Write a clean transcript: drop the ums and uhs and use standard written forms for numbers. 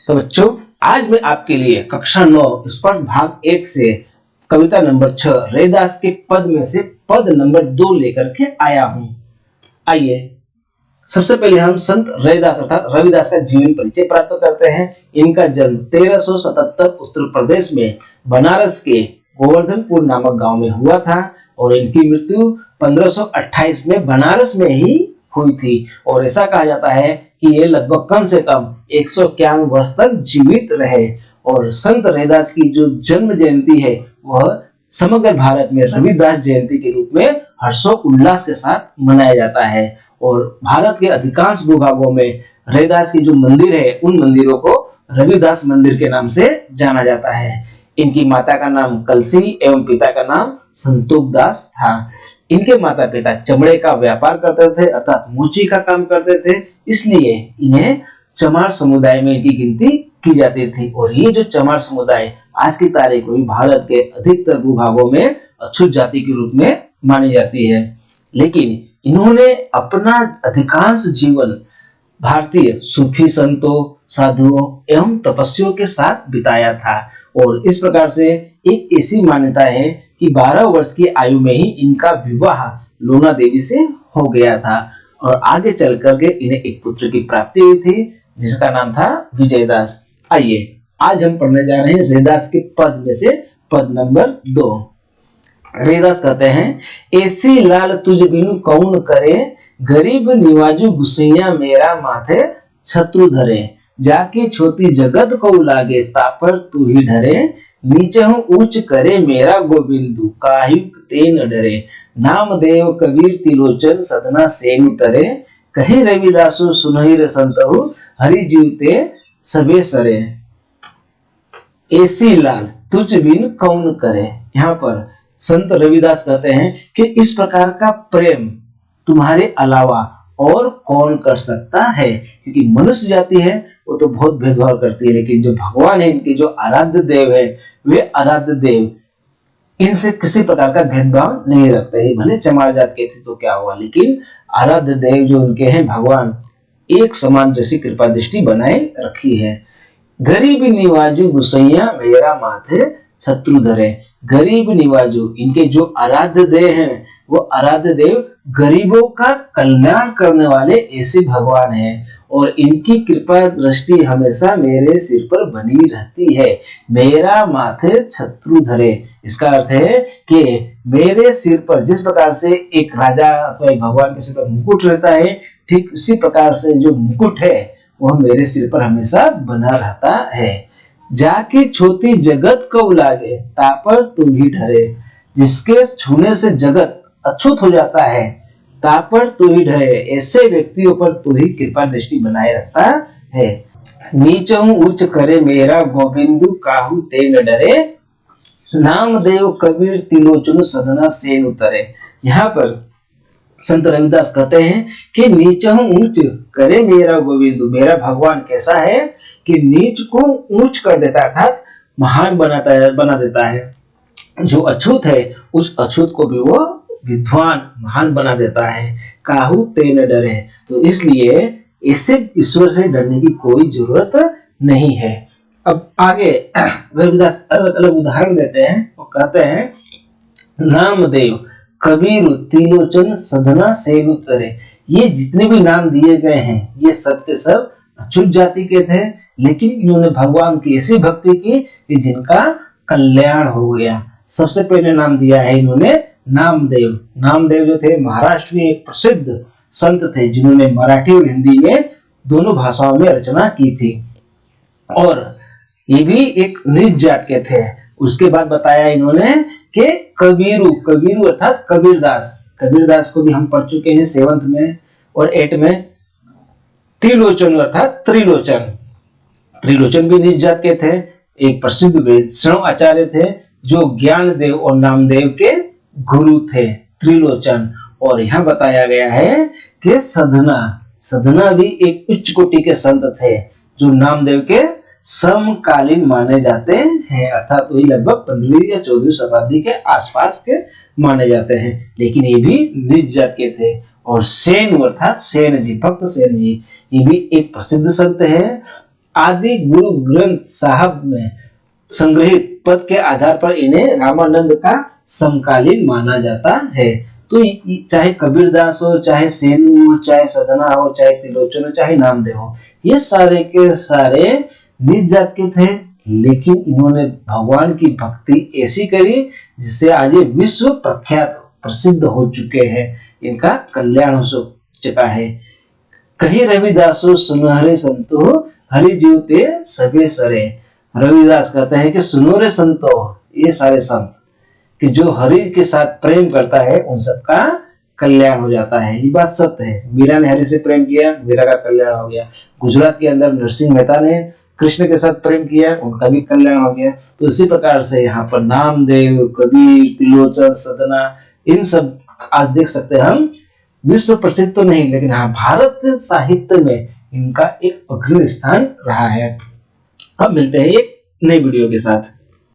तो बच्चों, आज मैं आपके लिए कक्षा 9 स्पर्श भाग 1 से कविता नंबर 6 रैदास के पद में से पद नंबर 2 लेकर के आया हूं। आइए सबसे पहले हम संत रैदास अर्थात रविदास का जीवन परिचय प्राप्त करते हैं। इनका जन्म 1377 उत्तर प्रदेश में बनारस के गोवर्धनपुर नामक गांव में हुआ था और इनकी मृत्यु 1528 में बनारस में ही हुई थी। और ऐसा कहा जाता है कि ये लगभग कम से कम 151 वर्ष तक जीवित रहे। और संत रैदास की जो जन्म जयंती है वह समग्र भारत में रविदास जयंती के रूप में हर्षोल्लास के साथ मनाया जाता है। और भारत के अधिकांश भूभागों में रैदास की जो मंदिर है उन मंदिरों को रविदास मंदिर के नाम से जाना जाता है। इनकी माता का नाम कलसी एवं पिता का नाम संतोख दास था। इनके माता पिता चमड़े का व्यापार करते थे अर्थात मोची का काम करते थे, इसलिए इन्हें चमार समुदाय में इनकी गिनती की जाती थी। और ये जो चमार समुदाय आज की तारीख में भारत के अधिकतर भूभागों में अछूत जाति के रूप में मानी जाती है। लेकिन इन्होंने अपना अधिकांश जीवन भारतीय सूफी संतों, साधुओं एवं तपस्वियों के साथ बिताया था। और इस प्रकार से एक ऐसी मान्यता है कि 12 वर्ष की आयु में ही इनका विवाह लूना देवी से हो गया था और आगे चल करके इन्हें एक पुत्र की प्राप्ति हुई थी जिसका नाम था विजयदास। आइए आज हम पढ़ने जा रहे हैं रैदास के पद में से पद नंबर 2। रैदास कहते हैं, ऐसी लाल तुझ बिनु कौन करे, गरीब निवाजू गुसैया मेरा माथे छत्रु धरे, जाके छोटी जगत को लागे तापर तू ही डरे, नीचे हूँ ऊंच करे मेरा गोविंदु काहिक ते न डरे, नाम देव कबीर तिलोचन सदना सेन उतरे, कहीं रविदासु सुनहि रे संतहु हरि जीवते सबे सरे। ऐसी लाल तुझ बिन कौन करे। यहाँ पर संत रविदास कहते हैं कि इस प्रकार का प्रेम तुम्हारे अलावा और कौन कर सकता है, क्योंकि मनुष्य जाति है वो तो बहुत भेदभाव करती है, लेकिन जो भगवान है इनके जो आराध्य देव है वे आराध्य देव इनसे किसी प्रकार का भेदभाव नहीं रखते हैं। भले चमार जात के थे तो क्या हुआ, लेकिन आराध्य देव जो उनके हैं भगवान एक समान जैसी कृपा दृष्टि बनाए रखी है। गरीब निवाजू गुसैया मेरा माथे शत्रु धरे। गरीब निवाजू इनके जो आराध्य देव हैं वो आराध्य देव गरीबों का कल्याण करने वाले ऐसे भगवान हैं और इनकी कृपा दृष्टि हमेशा मेरे सिर पर बनी रहती है। मेरा माथे छत्रु धरे, इसका अर्थ है कि मेरे सिर पर जिस प्रकार से एक राजा अथवा एक भगवान के सिर पर मुकुट रहता है, ठीक उसी प्रकार से जो मुकुट है वह मेरे सिर पर हमेशा बना रहता है। जाके छोटी जगत को लागे तापर तू ही डरे, जिसके छूने से जगत अछूत हो जाता है तापर तू ही डरे, ऐसे व्यक्तियों पर तू ही कृपा दृष्टि बनाए रखता है। नीचे हूँ उच्च करे मेरा गोविंदु काहू ते न डरे, नाम देव कबीर तिलोचन सदना सेन उतरे। यहाँ पर संत रविदास कहते हैं कि नीच हूँ ऊंच करे मेरा गोविंदु, मेरा भगवान कैसा है कि नीच को ऊंच कर देता है अर्थात महान बना देता है। जो अछूत है उस अछूत को भी वो विद्वान महान बना देता है। काहू ते न डरे, तो इसलिए इससे ईश्वर से डरने की कोई जरूरत नहीं है। अब आगे रविदास अलग अलग उदाहरण देते हैं और कहते हैं, नामदेव कबीर तिलोचन सदना सेन उतरे। ये जितने भी नाम दिए गए हैं ये सब के सब अछूत जाति के थे, लेकिन इन्होंने भगवान की ऐसी भक्ति की कि जिनका कल्याण हो गया। सबसे पहले नाम दिया है इन्होंने नामदेव। नामदेव जो थे महाराष्ट्र में एक प्रसिद्ध संत थे जिन्होंने मराठी और हिंदी में दोनों भाषाओं में रचना की थी और ये भी एक निज जात के थे। उसके बाद बताया इन्होंने कि कबीरू, कबीरू अर्थात कबीरदास, कबीरदास को भी हम पढ़ चुके हैं 7th में और 8 में। त्रिलोचन अर्थात त्रिलोचन, त्रिलोचन भी निज जात के थे, एक प्रसिद्ध वैष्णव आचार्य थे जो ज्ञान देव और नामदेव के गुरु थे, त्रिलोचन। और यहाँ बताया गया है कि सधना, सधना भी एक उच्च कोटि के संत थे जो नामदेव के समकालीन माने जाते हैं, अर्थात वही लगभग 15वीं या 14वीं शताब्दी के आसपास के माने जाते हैं, लेकिन ये भी निज जात के थे। और सेन अर्थात सेन जी, भक्त सेन जी, ये भी एक प्रसिद्ध संत है आदि गुरु ग्रंथ साहब में संग्रहित पद के आधार पर इन्हें रामानंद का समकालीन माना जाता है। तो चाहे कबीरदास हो, चाहे सेन हो, चाहे सदना हो, चाहे त्रिलोचन हो, चाहे नामदेव हो, ये सारे के सारे निज जात के थे, लेकिन इन्होंने भगवान की भक्ति ऐसी करी जिससे आज ये विश्व प्रख्यात प्रसिद्ध हो चुके हैं, इनका कल्याण हो चुका है। कहीं रविदासो सुनहरे संतो हरि जीवते सबे सरे। रविदास कहते हैं कि सुनो रे संतो, ये सारे संत कि जो हरि के साथ प्रेम करता है उन सबका कल्याण हो जाता है। ये बात सत्य है। मीरा ने हरि से प्रेम किया, मीरा का कल्याण हो गया। गुजरात के अंदर नरसिंह मेहता ने कृष्ण के साथ प्रेम किया, उनका भी कल्याण हो गया। तो इसी प्रकार से यहाँ पर नामदेव, कबीर, त्रिलोचन, सदना, इन सब आज देख सकते हैं हम विश्व प्रसिद्ध तो नहीं, लेकिन हाँ भारत साहित्य में इनका एक अग्रणी स्थान रहा है। अब मिलते हैं एक नई वीडियो के साथ।